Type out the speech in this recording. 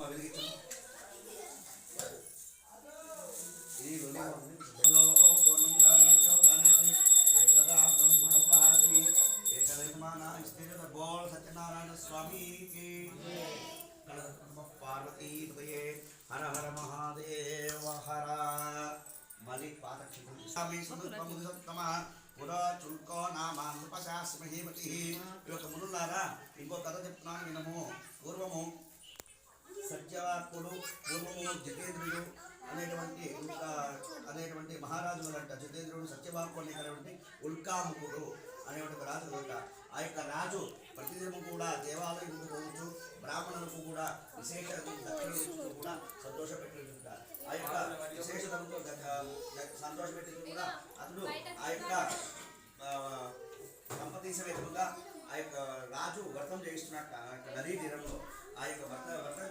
వెలిగించండి. बोल सत्यनारायण स्वामी की पार्वती हर हर महादेव हर मलिक पादक्षितम पुरा చుల్కో నామానుపశాస్మహీమతి. ఈ యొక్క మునులారా ఇంకో కథ చెప్తున్నాను వినము. పూర్వము సత్యవాకుడు, పూర్వము జితేంద్రుడు అనేటువంటి మహారాజు అంట. జితేంద్రుడు, సత్యవాకు అనేటువంటి ఉల్కాముకుడు అనేటువంటి రాజు అంట. ఆ యొక్క రాజు ప్రతిదినము కూడా దేవాలయం పోవచ్చు, బ్రాహ్మణులకు కూడా విశేష దక్షిణలు కూడా సంతోషపెట్టింటారు. ఆ యొక్క విశేషతలతో సంతోషపెట్టింది కూడా అతడు ఆ యొక్క సంపతి సమేతముగా ఆ యొక్క రాజు వ్రతం చేయిస్తున్నట్ట. ఆ యొక్క నదీ తీరంలో ఆ యొక్క వ్రతం